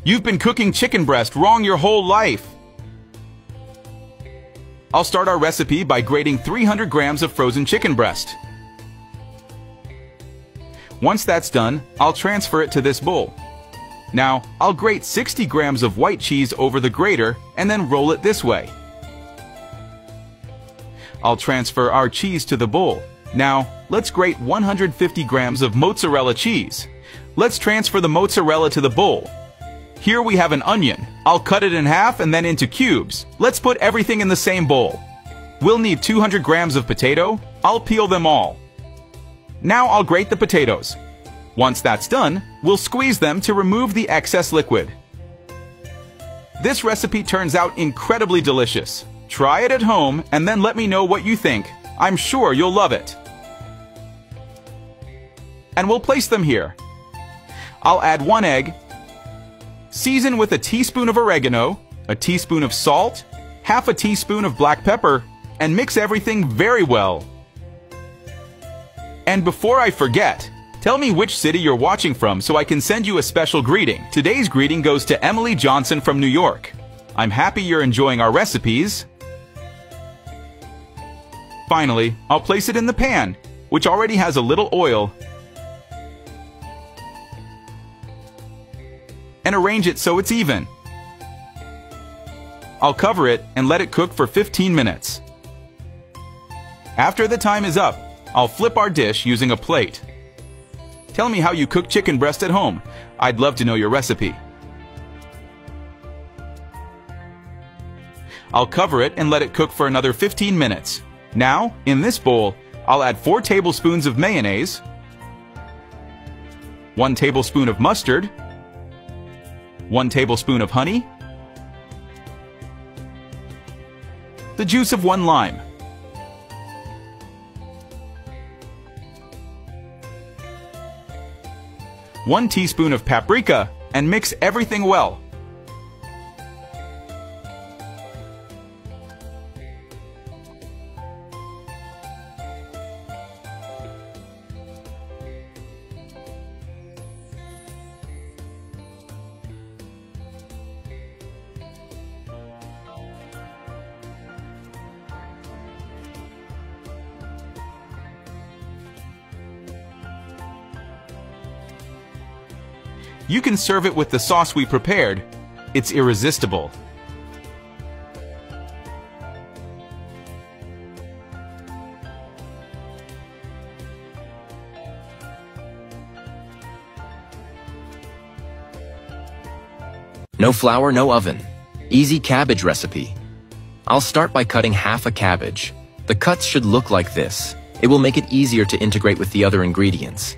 You've been cooking chicken breast wrong your whole life. I'll start our recipe by grating 300 grams of frozen chicken breast. Once that's done, I'll transfer it to this bowl. Now, I'll grate 60 grams of white cheese over the grater and then roll it this way. I'll transfer our cheese to the bowl. Now, let's grate 150 grams of mozzarella cheese. Let's transfer the mozzarella to the bowl. Here we have an onion. I'll cut it in half and then into cubes. Let's put everything in the same bowl. We'll need 200 grams of potato. I'll peel them all. Now I'll grate the potatoes. Once that's done, we'll squeeze them to remove the excess liquid. This recipe turns out incredibly delicious. Try it at home and then let me know what you think. I'm sure you'll love it. And we'll place them here. I'll add 1 egg, season with a teaspoon of oregano, a teaspoon of salt, half a teaspoon of black pepper, and mix everything very well. And before I forget, tell me which city you're watching from so I can send you a special greeting. Today's greeting goes to Emily Johnson from New York. I'm happy you're enjoying our recipes. Finally, I'll place it in the pan, which already has a little oil, and arrange it so it's even. I'll cover it and let it cook for 15 minutes. After the time is up, I'll flip our dish using a plate. Tell me how you cook chicken breast at home. I'd love to know your recipe. I'll cover it and let it cook for another 15 minutes. Now, in this bowl, I'll add 4 tablespoons of mayonnaise, 1 tablespoon of mustard, 1 tablespoon of honey, the juice of 1 lime, one teaspoon of paprika, and mix everything well. You can serve it with the sauce we prepared. It's irresistible. No flour, no oven. Easy cabbage recipe. I'll start by cutting half a cabbage. The cuts should look like this. It will make it easier to integrate with the other ingredients.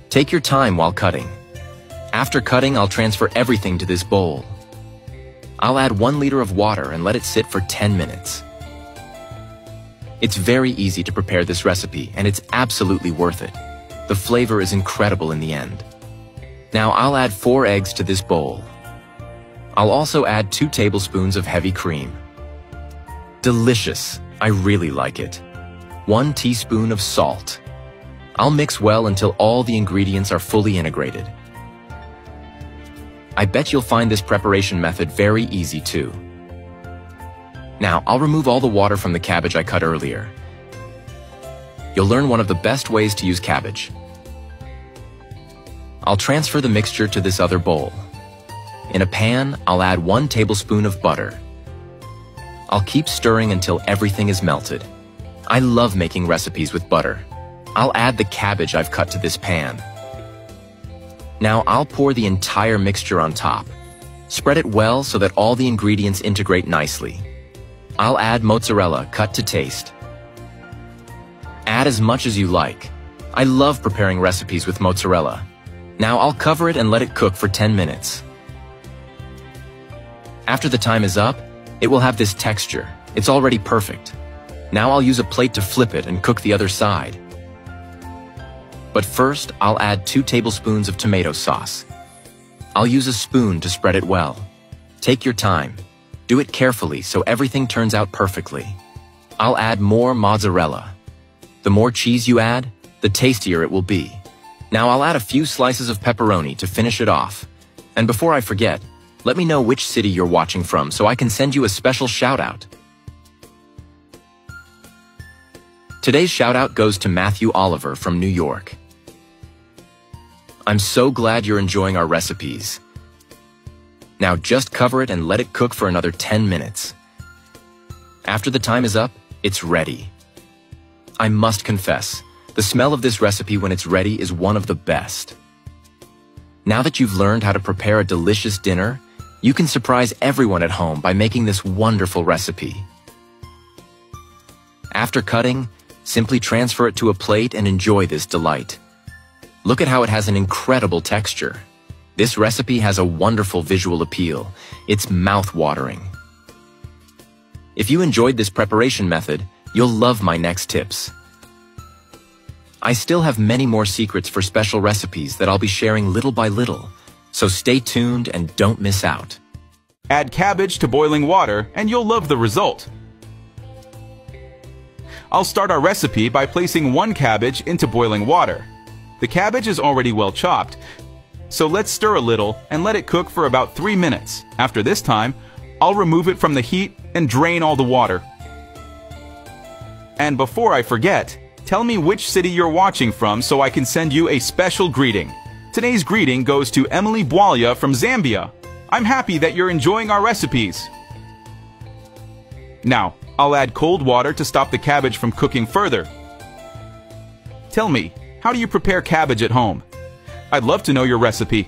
Take your time while cutting. After cutting, I'll transfer everything to this bowl. I'll add 1 liter of water and let it sit for 10 minutes. It's very easy to prepare this recipe, and it's absolutely worth it. The flavor is incredible in the end. Now I'll add 4 eggs to this bowl. I'll also add 2 tablespoons of heavy cream. Delicious. I really like it. 1 teaspoon of salt. I'll mix well until all the ingredients are fully integrated. I bet you'll find this preparation method very easy too. Now, I'll remove all the water from the cabbage I cut earlier. You'll learn one of the best ways to use cabbage. I'll transfer the mixture to this other bowl. In a pan, I'll add 1 tablespoon of butter. I'll keep stirring until everything is melted. I love making recipes with butter. I'll add the cabbage I've cut to this pan. Now I'll pour the entire mixture on top. Spread it well so that all the ingredients integrate nicely. I'll add mozzarella cut to taste. Add as much as you like. I love preparing recipes with mozzarella. Now I'll cover it and let it cook for 10 minutes. After the time is up, it will have this texture. It's already perfect. Now I'll use a plate to flip it and cook the other side. But first, I'll add 2 tablespoons of tomato sauce. I'll use a spoon to spread it well. Take your time. Do it carefully so everything turns out perfectly. I'll add more mozzarella. The more cheese you add, the tastier it will be. Now I'll add a few slices of pepperoni to finish it off. And before I forget, Let me know which city you're watching from so I can send you a special shout-out. Today's shout-out goes to Matthew Oliver from New York. I'm so glad you're enjoying our recipes. Now just cover it and let it cook for another 10 minutes. After the time is up, it's ready. I must confess, the smell of this recipe when it's ready is one of the best. Now that you've learned how to prepare a delicious dinner, you can surprise everyone at home by making this wonderful recipe. After cutting, simply transfer it to a plate and enjoy this delight. Look at how it has an incredible texture. This recipe has a wonderful visual appeal. It's mouth-watering. If you enjoyed this preparation method, you'll love my next tips. I still have many more secrets for special recipes that I'll be sharing little by little, so stay tuned and don't miss out. Add cabbage to boiling water and you'll love the result. I'll start our recipe by placing 1 cabbage into boiling water. The cabbage is already well chopped, so let's stir a little and let it cook for about 3 minutes. After this time, I'll remove it from the heat and drain all the water. And before I forget, tell me which city you're watching from so I can send you a special greeting. Today's greeting goes to Emily Bwalia from Zambia. I'm happy that you're enjoying our recipes. Now, I'll add cold water to stop the cabbage from cooking further. Tell me, how do you prepare cabbage at home? I'd love to know your recipe.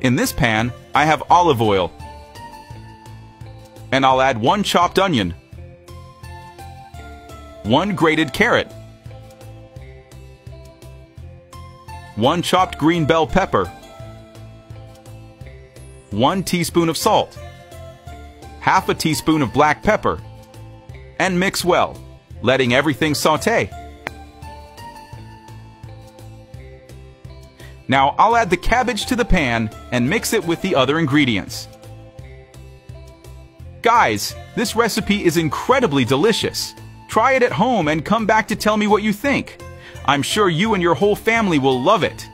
In this pan, I have olive oil. And I'll add 1 chopped onion, 1 grated carrot, 1 chopped green bell pepper, 1 teaspoon of salt, half a teaspoon of black pepper, and mix well, letting everything sauté. Now I'll add the cabbage to the pan and mix it with the other ingredients. Guys, this recipe is incredibly delicious. Try it at home and come back to tell me what you think. I'm sure you and your whole family will love it.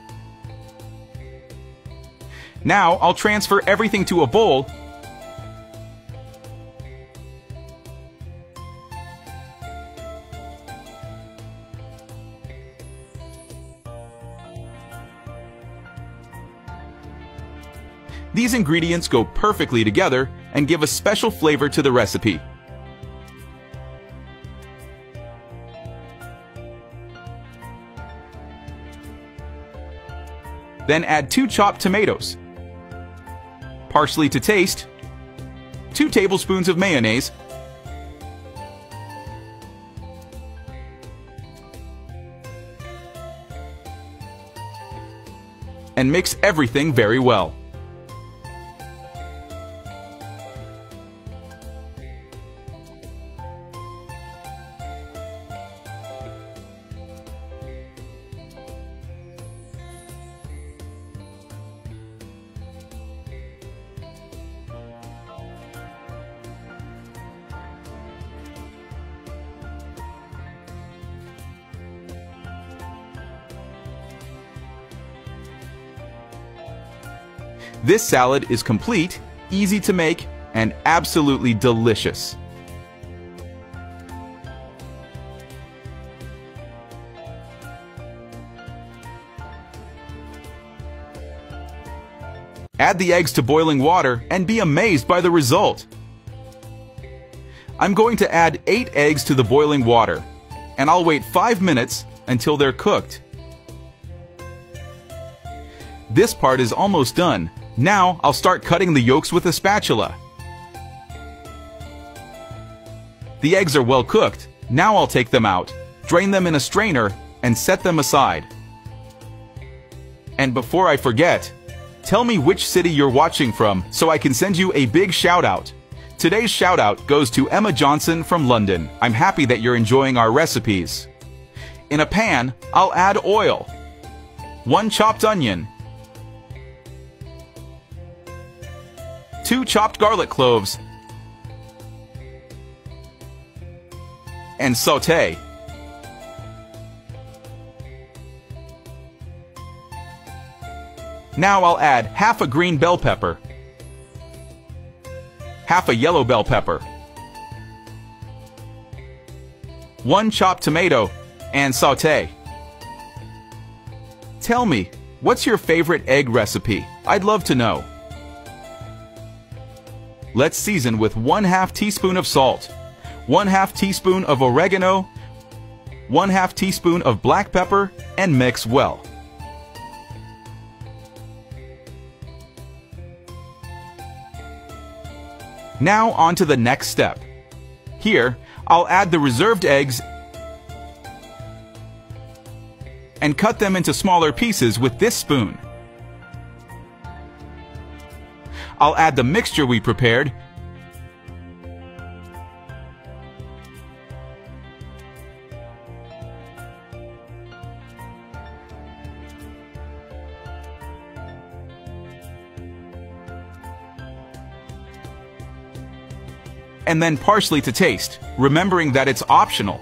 Now I'll transfer everything to a bowl . These ingredients go perfectly together and give a special flavor to the recipe. Then add 2 chopped tomatoes, parsley to taste, 2 tablespoons of mayonnaise, and mix everything very well. This salad is complete, easy to make, and absolutely delicious. Add the eggs to boiling water and be amazed by the result. I'm going to add 8 eggs to the boiling water, and I'll wait 5 minutes until they're cooked. This part is almost done. Now I'll start cutting the yolks with a spatula. The eggs are well cooked. Now I'll take them out, drain them in a strainer, and set them aside. And before I forget, tell me which city you're watching from so I can send you a big shout out. Today's shout out goes to Emma Johnson from London. I'm happy that you're enjoying our recipes. In a pan, I'll add oil, 1 chopped onion, 2 chopped garlic cloves, and sauté. Now I'll add half a green bell pepper, half a yellow bell pepper, 1 chopped tomato, and sauté. Tell me, what's your favorite egg recipe? I'd love to know. Let's season with 1/2 teaspoon of salt, 1/2 teaspoon of oregano, 1/2 teaspoon of black pepper, and mix well. Now on to the next step. Here, I'll add the reserved eggs and cut them into smaller pieces with this spoon. I'll add the mixture we prepared and then parsley to taste, remembering that it's optional.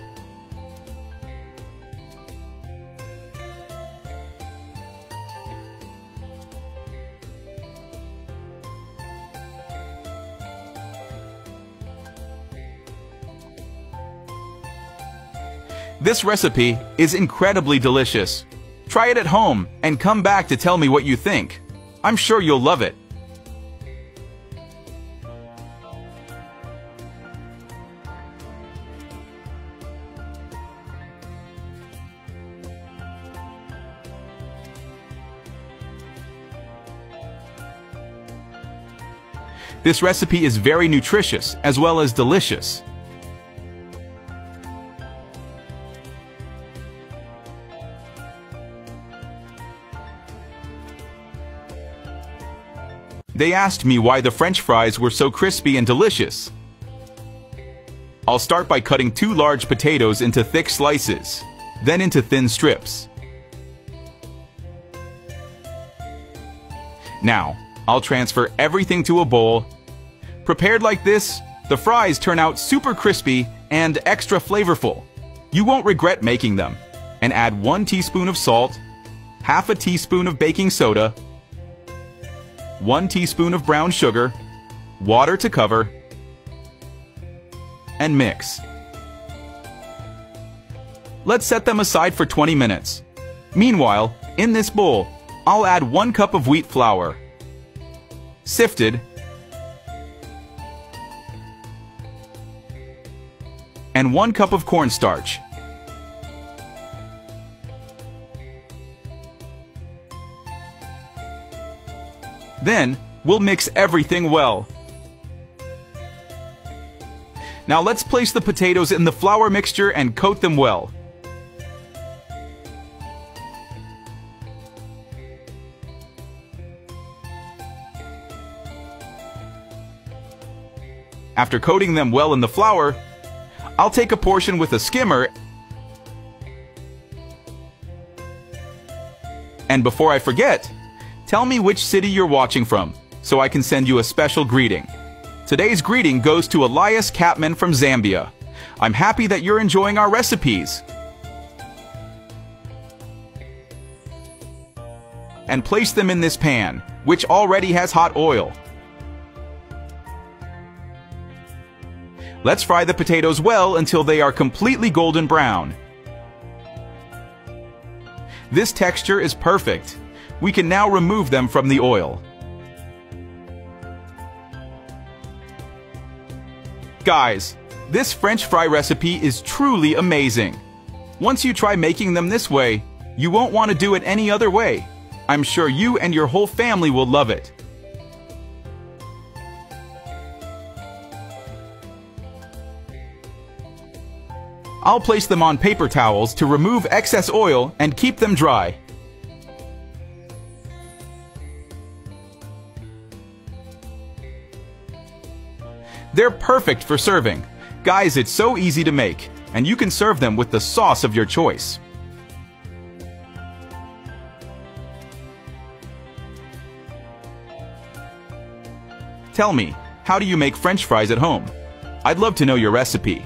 This recipe is incredibly delicious. Try it at home and come back to tell me what you think. I'm sure you'll love it. This recipe is very nutritious as well as delicious. They asked me why the French fries were so crispy and delicious. I'll start by cutting 2 large potatoes into thick slices, then into thin strips. Now, I'll transfer everything to a bowl. Prepared like this, the fries turn out super crispy and extra flavorful. You won't regret making them. And add 1 teaspoon of salt, half a teaspoon of baking soda, 1 teaspoon of brown sugar, water to cover, and mix. Let's set them aside for 20 minutes. Meanwhile, in this bowl, I'll add 1 cup of wheat flour, sifted, and 1 cup of cornstarch. Then, we'll mix everything well. Now let's place the potatoes in the flour mixture and coat them well. After coating them well in the flour, I'll take a portion with a skimmer, and before I forget, tell me which city you're watching from, so I can send you a special greeting. Today's greeting goes to Elias Capman from Zambia. I'm happy that you're enjoying our recipes. And place them in this pan, which already has hot oil. Let's fry the potatoes well until they are completely golden brown. This texture is perfect. We can now remove them from the oil. Guys, this French fry recipe is truly amazing. Once you try making them this way, you won't want to do it any other way. I'm sure you and your whole family will love it. I'll place them on paper towels to remove excess oil and keep them dry. They're perfect for serving. Guys, it's so easy to make, and you can serve them with the sauce of your choice. Tell me, how do you make French fries at home? I'd love to know your recipe.